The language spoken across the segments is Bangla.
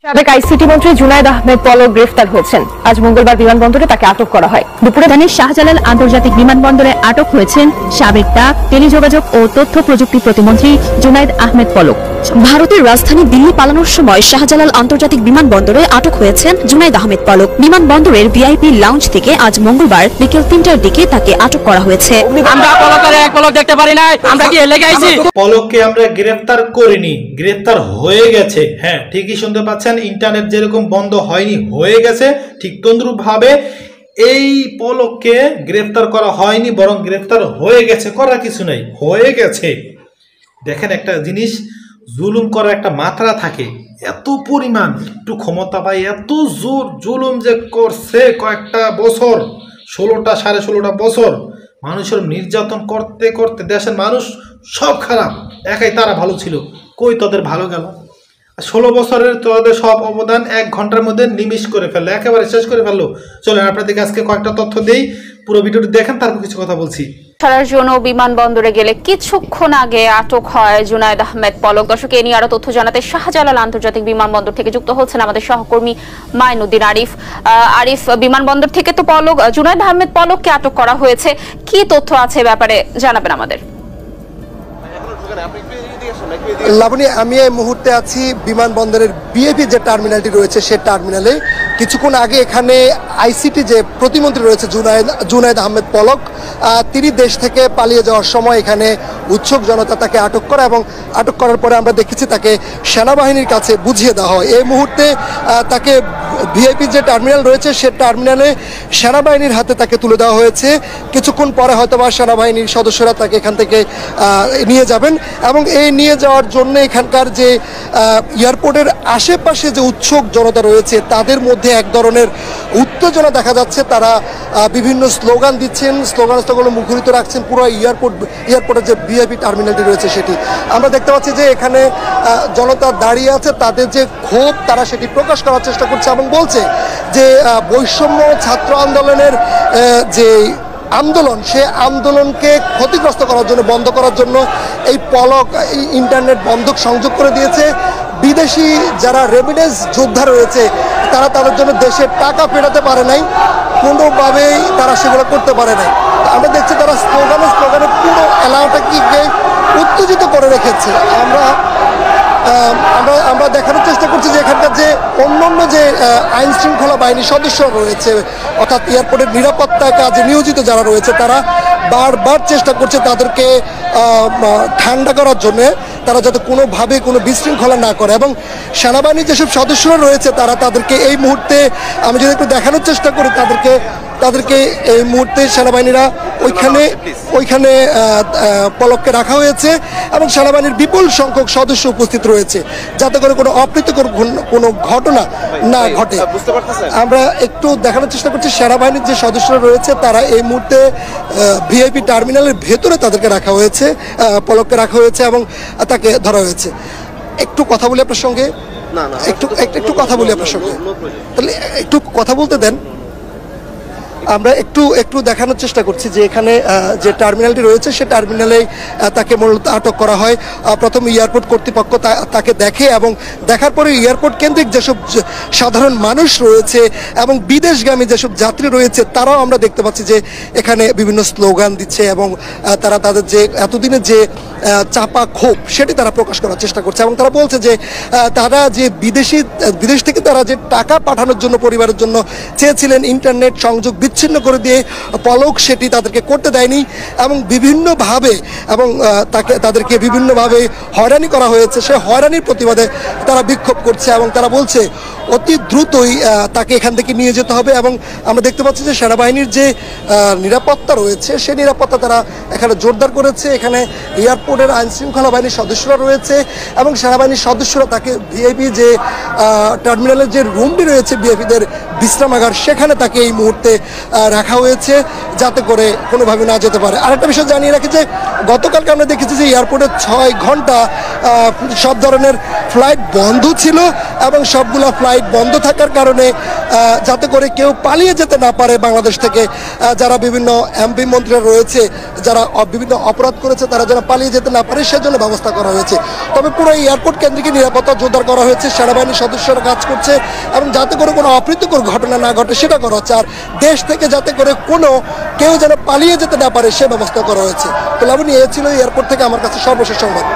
সাবেক আইসিটি মন্ত্রী জুনায়েদ আহমেদ পলক গ্রেফতার হয়েছেন। আজ মঙ্গলবার বিমানবন্দরে তাকে আটক করা হয়। দুপুরে শাহজালাল আন্তর্জাতিক বিমানবন্দরে আটক হয়েছেন সাবেক ডাক, টেলিযোগাযোগ ও তথ্য প্রযুক্তি প্রতিমন্ত্রী জুনায়েদ আহমেদ পলক। ভারতের রাজধানী দিল্লি পালানোর সময় শাহজালাল আন্তর্জাতিক বিমানবন্দরে আটক হয়েছেন জুনায়েদ আহমেদ পলক। বিমানবন্দরের ভিআইপি লাউঞ্জ থেকে আজ মঙ্গলবার বিকেল ৩টার দিকে তাকে আটক করা হয়েছে। আমরা পলকের এক পলক দেখতে পারি না, আমরা কি এলাকায় আইছি? পলককে আমরা গ্রেফতার করিনি, গ্রেফতার হয়ে গেছে। হ্যাঁ, ঠিকই শুনতে পাচ্ছেন, ইন্টারনেট যেরকম বন্ধ হয়নি, হয়ে গেছে। ঠিক তদ্রুপ ভাবে এই পলককে গ্রেফতার করা হয়নি, বরং গ্রেফতার হয়ে গেছে। করার কিছু নাই, হয়ে গেছে। দেখেন, একটা জিনিস জুলুম করার একটা মাত্রা থাকে, এত পরিমাণ একটু ক্ষমতা পায়, এত জোর জুলুম যে করছে কয়েকটা বছর, 16টা 16.5 বছর মানুষের নির্যাতন করতে করতে দেশের মানুষ সব খারাপ, একাই তারা ভালো ছিল। কই তাদের ভালো গেল? 16 বছরের তাদের সব অবদান 1 ঘন্টার মধ্যে নিমিশ করে ফেললো, একেবারে শেষ করে ফেললো। চলেন আপনাদেরকে আজকে কয়েকটা তথ্য দেই, পুরো ভিডিওটি দেখেন, তারপর কিছু কথা বলছি। ছাড়ার জন্য বিমানবন্দরে গেলে কিছুক্ষণ আগে আটক হয় জুনায়েদ আহমেদ পলক। দর্শক, এ নিয়ে আরো তথ্য জানাতে শাহজালাল আন্তর্জাতিক বিমানবন্দর থেকে যুক্ত হচ্ছেন আমাদের সহকর্মী মাইনুদ্দিন আরিফ। আরিফ, বিমানবন্দর থেকে তো জুনায়েদ আহমেদ পলককে আটক করা হয়েছে, কি তথ্য আছে ব্যাপারে জানাবেন আমাদের? লাবণী, আমি এই মুহূর্তে আছি বিমানবন্দরের বিএপি যে টার্মিনালটি রয়েছে সে টার্মিনালে। কিছুক্ষণ আগে এখানে আইসিটি যে প্রতিমন্ত্রী রয়েছে জুনায়েদ আহমেদ পলক, তিনি দেশ থেকে পালিয়ে যাওয়ার সময় এখানে উৎসুক জনতা তাকে আটক করে, এবং আটক করার পরে আমরা দেখেছি তাকে সেনাবাহিনীর কাছে বুঝিয়ে দেওয়া হয়। এই মুহূর্তে তাকে ভিআইপি যে টার্মিনাল রয়েছে সে টার্মিনালে সেনাবাহিনীর হাতে তাকে তুলে দেওয়া হয়েছে। কিছুক্ষণ পরে হয়তোবা সেনাবাহিনীর সদস্যরা তাকে এখান থেকে নিয়ে যাবেন, এবং এই নিয়ে যাওয়ার জন্য এখানকার যে এয়ারপোর্টের আশেপাশে যে উৎসুক জনতা রয়েছে তাদের মধ্যে এক ধরনের উত্তেজনা দেখা যাচ্ছে। তারা বিভিন্ন স্লোগান দিচ্ছেন, স্লোগানগুলো মুখরিত রাখছেন পুরো এয়ারপোর্টের যে ভিআইপি টার্মিনালটি রয়েছে সেটি। আমরা দেখতে পাচ্ছি যে এখানে জনতা দাঁড়িয়ে আছে, তাদের যে ক্ষোভ তারা সেটি প্রকাশ করার চেষ্টা করছে, এবং বলছে যে বৈষম্য ছাত্র আন্দোলনের যে আন্দোলন, সে আন্দোলনকে ক্ষতিগ্রস্ত করার জন্য, বন্ধ করার জন্য এই পলক ইন্টারনেট বন্ধক সংযোগ করে দিয়েছে। বিদেশি যারা রেমিটেন্স যোদ্ধা রয়েছে তারা তাদের জন্য দেশের টাকা ফেরাতে পারে নাই, কোনোভাবেই তারা সেগুলো করতে পারে নাই। আমরা দেখছি তারা স্লোগানে পুরো এলাকাটাকে উত্তেজিত করে রেখেছে। আমরা দেখানোর চেষ্টা করছি যে এখানকার যে অন্যান্য যে আইন শৃঙ্খলা বাহিনীর সদস্য রয়েছে, অর্থাৎ এয়ারপোর্টের নিরাপত্তা কাজে নিয়োজিত যারা রয়েছে, তারা বারবার চেষ্টা করছে তাদেরকে ঠান্ডা করার জন্য, তারা যাতে কোনোভাবে কোনো বিশৃঙ্খলা না করে। এবং সেনাবাহিনীর যেসব সদস্যরা রয়েছে তাদেরকে এই মুহূর্তে আমি যদি একটু দেখানোর চেষ্টা করি, তাদেরকে এই মুহূর্তে সেনাবাহিনীরা ওইখানে পলককে রাখা হয়েছে, এবং সেনাবাহিনীর বিপুল সংখ্যক সদস্য উপস্থিত রয়েছে যাতে করে কোনো অপ্রীতিকর কোনো ঘটনা না ঘটে। আমরা একটু দেখানোর চেষ্টা করছি সেনাবাহিনীর যে সদস্যরা রয়েছে তারা এই মুহূর্তে ভিআইপি টার্মিনালের ভেতরে তাদেরকে রাখা হয়েছে, পলককে রাখা হয়েছে এবং তাকে ধরা হয়েছে। একটু কথা বলি আপনার সঙ্গে, একটু কথা বলি আপনার সঙ্গে, তাহলে একটু কথা বলতে দেন। আমরা একটু দেখানোর চেষ্টা করছি যে এখানে যে টার্মিনালটি রয়েছে সে টার্মিনালে তাকে মূলত আটক করা হয়। প্রথম এয়ারপোর্ট কর্তৃপক্ষ তাকে দেখে, এবং দেখার পরে এয়ারপোর্ট কেন্দ্রিক যেসব সাধারণ মানুষ রয়েছে এবং বিদেশগামী যেসব যাত্রী রয়েছে তারাও আমরা দেখতে পাচ্ছি যে এখানে বিভিন্ন স্লোগান দিচ্ছে, এবং তারা তাদের যে এতদিনের যে চাপা ক্ষোভ সেটি তারা প্রকাশ করার চেষ্টা করছে। এবং তারা বলছে যে তারা যে বিদেশ থেকে তারা যে টাকা পাঠানোর জন্য পরিবারের জন্য চেয়েছিলেন, ইন্টারনেট সংযোগ বিচ্ছিন্ন করে দিয়ে পলক সেটি তাদেরকে করতে দেয়নি, এবং বিভিন্নভাবে তাদেরকে বিভিন্নভাবে হয়রানি করা হয়েছে। সে হয়রানির প্রতিবাদে তারা বিক্ষোভ করছে, এবং তারা বলছে অতি দ্রুতই তাকে এখান থেকে নিয়ে যেতে হবে। এবং আমরা দেখতে পাচ্ছি যে সেনাবাহিনীর যে নিরাপত্তা রয়েছে সেই নিরাপত্তা তারা এখানে জোরদার করেছে। এখানে এয়ারপোর্টের আইন শৃঙ্খলা বাহিনীর সদস্যরা রয়েছে, এবং সেনাবাহিনীর সদস্যরা তাকে ভিআইপি যে টার্মিনালের যে রুমটি রয়েছে ভিআইপিদের বিশ্রামাগার, সেখানে তাকে এই মুহূর্তে রাখা হয়েছে যাতে করে কোনোভাবে না যেতে পারে। আরেকটা বিষয় জানিয়ে রাখি যে গতকালকে আমরা দেখেছি যে এয়ারপোর্টে 6 ঘন্টা সব ধরনের ফ্লাইট বন্ধ ছিল, এবং সবগুলো ফ্লাইট বন্ধ থাকার কারণে যাতে করে কেউ পালিয়ে যেতে না পারে বাংলাদেশ থেকে। যারা বিভিন্ন এমপি মন্ত্রীরা রয়েছে, যারা বিভিন্ন অপরাধ করেছে, তারা যেন পালিয়ে যেতে না পারে সেজন্য ব্যবস্থা করা হয়েছে। তবে পুরো এয়ারপোর্ট কেন্দ্রিক নিরাপত্তা জোরদার করা হয়েছে, সেনাবাহিনীর সদস্যরা কাজ করছে এবং যাতে করে কোনো অপ্রীতিকর ঘটনা না ঘটে সেটা করা হচ্ছে। আর দেশ থেকে যাতে করে কেউ যেন পালিয়ে যেতে না পারে সে ব্যবস্থা করা হয়েছে। তো লাবণী, এ ছিল এয়ারপোর্ট থেকে আমার কাছে সর্বশেষ সংবাদ।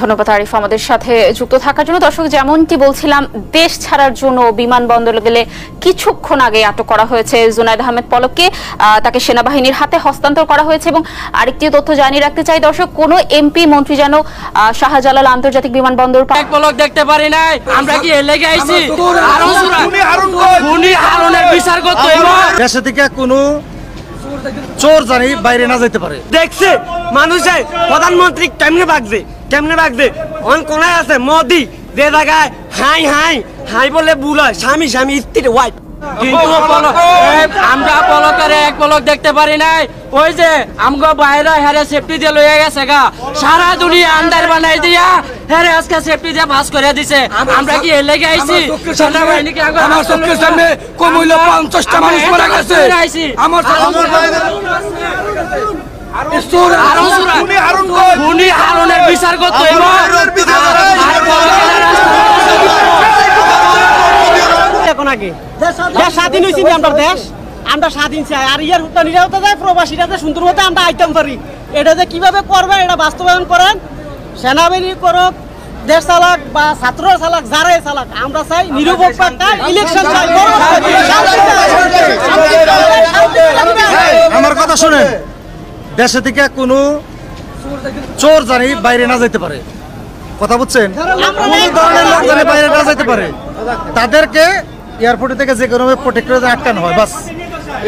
ধন্যবাদ আরিফ আমাদের সাথে যুক্ত থাকার জন্য। দর্শক, যেমনটি বলছিলাম, দেশ ছাড়ার জন্য বিমানবন্দরে গেলে কিছুক্ষণ আগে আটক করা হয়েছে জুনায়েদ আহমেদ পলককে। তাকে সেনাবাহিনীর হাতে হস্তান্তর করা হয়েছে। এবং আরেকটি তথ্য জানিয়ে রাখতে চাই দর্শক, কোনো এমপি মন্ত্রী যেন শাহজালাল আন্তর্জাতিক বিমানবন্দর এক পলক দেখতে পারি নাই। আমরা কি লেগে আইছি? বিচার করতে দেশে থেকে কোনো চোর জানি বাইরে না যেতে পারে। দেখছে মানুষে প্রধানমন্ত্রী কেমনে বাগছে অন কোনায় আছে মোদি যে জায়গায় হাই হাই হাই বলে বুলায় স্বামী স্ত্রীর ওয়াইফ। কিন্তু আমরা পলকের এক পলক দেখতে পারি নাই। ওই যে আমগো বাইরে হেরে সেফটি দিয়ে লয়ে গেছে গা, সারা দুনিয়া আন্দার বানাই দিয়া হেরে আজকে সেফটি দিয়ে পাস করে দিছে। আমরা কি লেগে আইছি? সেনাবাহিনীকে আমার চোখের সামনে কমইলো 50টা মানুষ মারা গেছে। আমার বিচার করতে এখন আগে স্বাধীন হয়েছি আমরা স্বাধীন চাই। আর ইয়ার নিরাপত্তা যায় প্রবাসীরা সুন্দর মতো আমরা আইতেম পারি। এটা যে কিভাবে করবে এটা বাস্তবায়ন করেন, সেনাবাহিনী করুক, দেশ চালাক বা ছাত্র চালাক, যারাই চালাক, আমরা চাই নিরপেক্ষ ইলেকশন চাই। আমার কথা শুনেন, দেশে থেকে কোনো চোর জানি বাইরে না যেতে পারে। কথা বুঝছেন? কোন ধরনের লোক জানি বাইরে না যেতে পারে, তাদেরকে এয়ারপোর্ট থেকে যে কোনো প্রোটেক্ট করে আটকানো হয়। বাস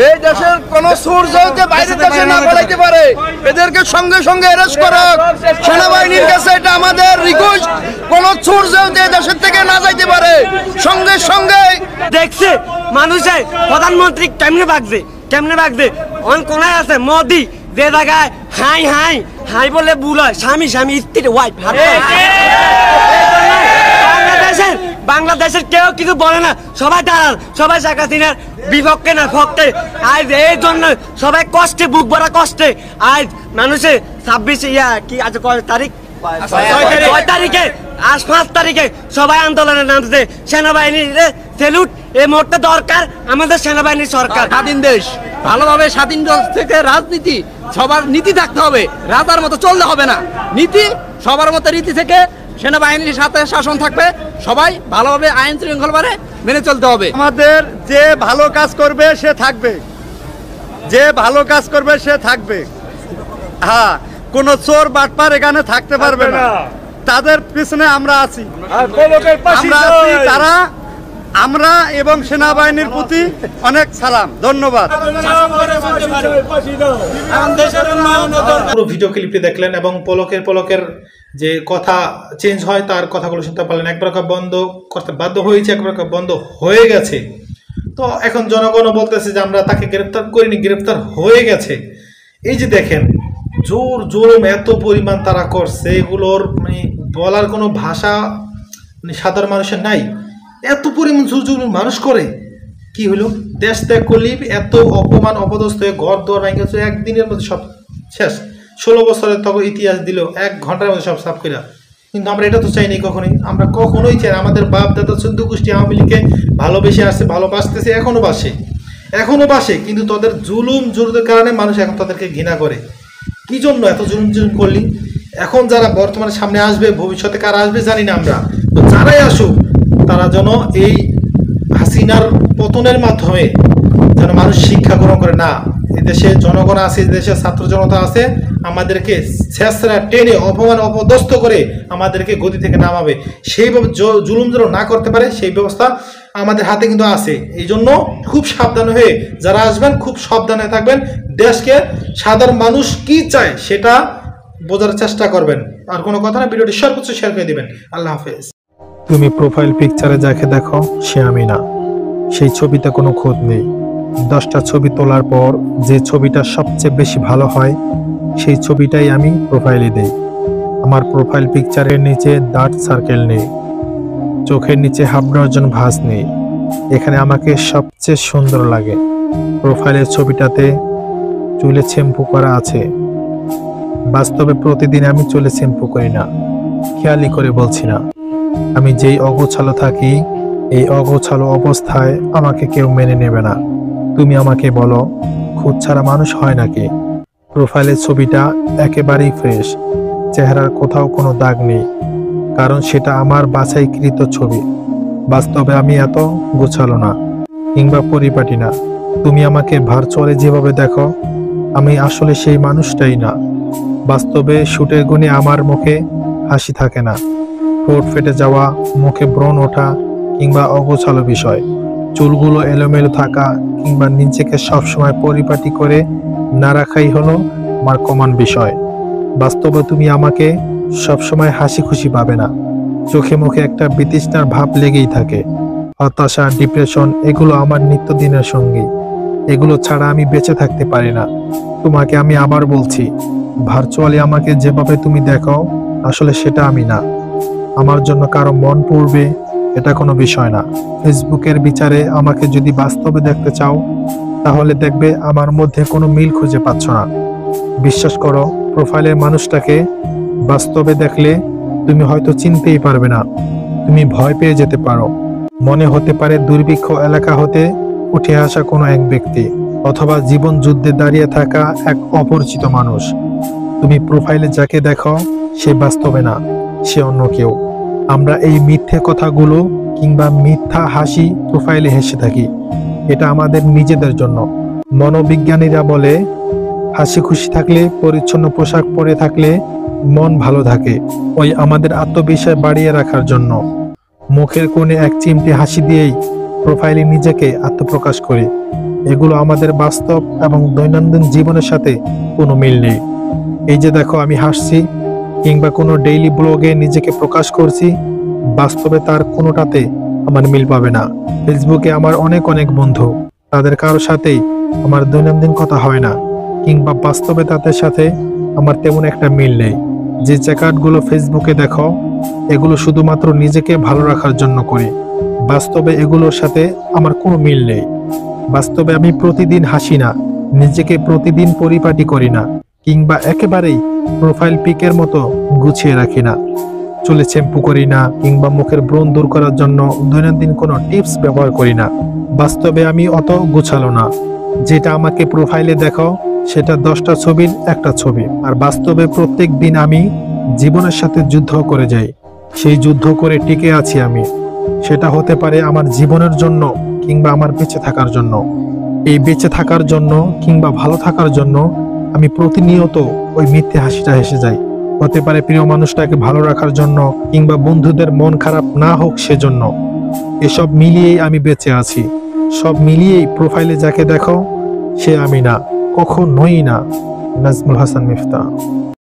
এই দেশের কোন চোর যাতে বাইরের দেশে না পালাইতে পারে এদেরকে সঙ্গে সঙ্গে অ্যারেস্ট করা সেনাবাহিনীর কাছে এটা আমাদের রিকোয়েস্ট। কোন চোর যাতে দেশের থেকে না যাইতে পারে সঙ্গে সঙ্গে। দেখছে মানুষে প্রধানমন্ত্রী কেমনে বাগছে অন কোনায় আছে মোদি যে জায়গায় হাই হাই হাই বলে বুলায় স্বামী স্ত্রীর ওয়াইফ। বাংলাদেশের কেউ কিছু বলে না, সবাই দাঁড়ান, সবাই শেখ হাসিনার বিপক্ষে না পক্ষে। আজ এই জন্য সবাই কষ্টে, বুক ভরা কষ্টে। আজ মানুষে 26 কি আজ কয় তারিখ, 6 তারিখে, আজ 5 তারিখে সবাই আন্দোলনে নামছে। সেনাবাহিনীর সেলুট। এই মুহূর্তে দরকার আমাদের সেনাবাহিনী সরকার। স্বাধীন দেশ, ভালোভাবে স্বাধীন থেকে রাজনীতি সবার নীতি থাকতে হবে, রাজার মতো চলতে হবে না। নীতি সবার মতো রীতি থেকে সেনাবাহিনীর সাথে শাসন থাকবে, সবাই ভালোভাবে আইন শৃঙ্খলা মেনে চলতে হবে। আমাদের যে ভালো কাজ করবে সে থাকবে, হ্যাঁ, কোন চোর বাটপার এখানে থাকতে পারবে না। তাদের পিছনে আমরা আছি, তারা আমরা এবং সেনাবাহিনীর প্রতি অনেক সালাম, ধন্যবাদ। পুরো ভিডিও ক্লিপটি দেখলেন এবং পলকের যে কথা চেঞ্জ হয় তার কথাগুলো শুনতে পারলেন। এক প্রকার বন্ধ করতে বাধ্য হয়েছে, এক প্রকার বন্ধ হয়ে গেছে। তো এখন জনগণও বলতেছে যে আমরা তাকে গ্রেফতার করিনি, গ্রেফতার হয়ে গেছে। এই যে দেখেন জুলুম এত পরিমাণ তারা করছে, এগুলোর মানে বলার কোনো ভাষা সাধারণ মানুষের নাই। এত পরিমাণ জুলুম মানুষ করে কি হলো, দেশ ত্যাগ করলি এত অপমান অপদস্থ হয়ে ঘর দোয়ার ভেঙে একদিনের মধ্যে সব শেষ। 16 বছরের তখন ইতিহাস দিল 1 ঘন্টার মধ্যে সব সাফ করে। কিন্তু আমরা এটা তো চাইনি কখনোই, আমরা কখনোই চাই। আমাদের বাপ দাদা 14 গোষ্ঠী আওয়ামী লীগকে ভালোবেসে আসছে, ভালোবাসতেছে, এখনো বাসে। কিন্তু তাদের জুলুমের কারণে মানুষ এখন তাদেরকে ঘৃণা করে। কি জন্য এত জুলুম করলি? এখন যারা বর্তমানে সামনে আসবে, ভবিষ্যতে কারা আসবে জানি না আমরা, তো যারাই আসুক তারা যেন এই হাসিনার পতনের মাধ্যমে যেন মানুষ শিক্ষা গ্রহণ করে। না, এদেশে জনগণ আছে, দেশের ছাত্র জনতা আছে, আমাদেরকে ছেঁচড়া টেনে অপমান অপদস্থ করে আমাদেরকে গদি থেকে নামাবে। সেইভাবে জুলুম যেন না করতে পারে সেই ব্যবস্থা আমাদের হাতে কিন্তু আছে। এই জন্য খুব সাবধান হয়ে যারা আসবেন খুব সাবধানে থাকবেন। দেশকে সাধারণ মানুষ কি চায় সেটা বোঝার চেষ্টা করবেন। আর কোনো কথা না, ভিডিওটি সর্বোচ্চ শেয়ার করে দিবেন। আল্লাহ হাফেজ। তুমি প্রোফাইল পিকচারে যাকে দেখো সে আমি না, সেই ছবিতে কোনো খোঁজ নেই। 10টা ছবি তোলার পর যে ছবিটা সবচেয়ে বেশি ভালো হয় সেই ছবিটাই আমি প্রোফাইলে দেই। আমার প্রোফাইল পিকচারের নিচে দাঁত সার্কেল নেই, চোখের নিচে হাফ ডজন ভাঁজ নেই, এখানে আমাকে সবচেয়ে সুন্দর লাগে। প্রোফাইলের ছবিটাতে চুলে শ্যাম্পু করা আছে। বাস্তবে প্রতিদিন আমি চুলে শ্যাম্পু করি না, খেয়ালি করে বলছি না। আমি যেই অগোছালো থাকি, এই অগোছালো অবস্থায় আমাকে কেউ মেনে নেবে না। তুমি আমাকে বলো, খুদ ছাড়া মানুষ হয় নাকি? প্রোফাইলের ছবিটা একেবারেই ফ্রেশ, চেহারার কোথাও কোনো দাগ নেই, কারণ সেটা আমার বাছাইকৃত ছবি। বাস্তবে আমি এত গোছালো না কিংবা পরিপাটি না। তুমি আমাকে ভার্চুয়ালি যেভাবে দেখো, আমি আসলে সেই মানুষটাই না। বাস্তবে শুটের গুণে আমার মুখে হাসি থাকে না, ঠোঁট ফেটে যাওয়া, মুখে ব্রণ ওঠা কিংবা অগোছালো বিষয়, চুলগুলো এলোমেলো থাকা কিংবা নিজেকে সবসময় পরিপাটি করে না রাখাই হলো আমার কমন বিষয়। বাস্তবে তুমি আমাকে সবসময় হাসি খুশি পাবে না। চোখে মুখে একটা বিতৃষ্ণার ভাব লেগেই থাকে। হতাশা, ডিপ্রেশন এগুলো আমার নিত্যদিনের সঙ্গী। এগুলো ছাড়া আমি বেঁচে থাকতে পারি না। তোমাকে আমি আবার বলছি, ভার্চুয়ালি আমাকে যেভাবে তুমি দেখো, আসলে সেটা আমি না। আমার জন্য কারো মন পড়বে এটা কোনো বিষয় না। ফেসবুকের বিচারে আমাকে যদি বাস্তবে দেখতে চাও, তাহলে দেখবে আমার মধ্যে কোনো মিল খুঁজে পাচ্ছ না। বিশ্বাস করো, প্রোফাইলের মানুষটাকে বাস্তবে দেখলে তুমি হয়তো চিনতেই পারবে না। তুমি ভয় পেয়ে যেতে পারো। মনে হতে পারে দুর্ভিক্ষ এলাকা হতে উঠে আসা কোনো এক ব্যক্তি, অথবা জীবন যুদ্ধে দাঁড়িয়ে থাকা এক অপরিচিত মানুষ। তুমি প্রোফাইলে যাকে দেখো সে বাস্তবে না, সে অন্য কেউ। আমরা এই মিথ্যে কথাগুলো কিংবা মিথ্যা হাসি প্রোফাইলে হেসে থাকি, এটা আমাদের নিজেদের জন্য। মনোবিজ্ঞানীরা বলে, হাসি খুশি থাকলে, পরিচ্ছন্ন পোশাক পরে থাকলে মন ভালো থাকে, ওই আমাদের আত্মবিশ্বাস বাড়িয়ে রাখার জন্য। মুখের কোণে এক চিমটি হাসি দিয়েই প্রোফাইলে নিজেকে আত্মপ্রকাশ করি। এগুলো আমাদের বাস্তব এবং দৈনন্দিন জীবনের সাথে কোনো মিল নেই। এই যে দেখো আমি হাসছি কিংবা কোনো ডেইলি ব্লগে নিজেকে প্রকাশ করছি, বাস্তবে তার কোনোটাতে আমার মিল পাবে না। ফেসবুকে আমার অনেক বন্ধু, তাদের কারোর সাথেই আমার দৈনন্দিন কথা হয় না, কিংবা বাস্তবে তাদের সাথে আমার তেমন একটা মিল নেই। যে চ্যাটগুলো ফেসবুকে দেখো, এগুলো শুধুমাত্র নিজেকে ভালো রাখার জন্য করি। বাস্তবে এগুলোর সাথে আমার কোনো মিল নেই। বাস্তবে আমি প্রতিদিন হাসি না, নিজেকে প্রতিদিন পরিপাটি করি না, কিংবা একেবারেই প্রোফাইল পিকের মতো গুছিয়ে রাখি না। চুলে শ্যাম্পু করি না, কিংবা মুখের ব্রণ দূর করার জন্য দৈনন্দিন কোনো টিপস ব্যবহার করি না। বাস্তবে আমি অত গোছালো না। যেটা আমাকে প্রোফাইলে দেখো সেটা 10টা ছবির একটা ছবি। আর বাস্তবে প্রত্যেক দিন আমি জীবনের সাথে যুদ্ধ করে যাই। সেই যুদ্ধ করে টিকে আছি আমি। সেটা হতে পারে আমার জীবনের জন্য কিংবা আমার বেঁচে থাকার জন্য। এই বেঁচে থাকার জন্য কিংবা ভালো থাকার জন্য আমি প্রতিনিয়ত ওই মিথ্যে হাসিটা হেসে যাই। হতে পারে প্রিয় মানুষটাকে ভালো রাখার জন্য, কিংবা বন্ধুদের মন খারাপ না হোক সেজন্য। এসব মিলিয়েই আমি বেঁচে আছি। সব মিলিয়েই প্রোফাইলে যাকে দেখো সে আমি না, কখনোই না। নাজমুল হাসান মিফতা।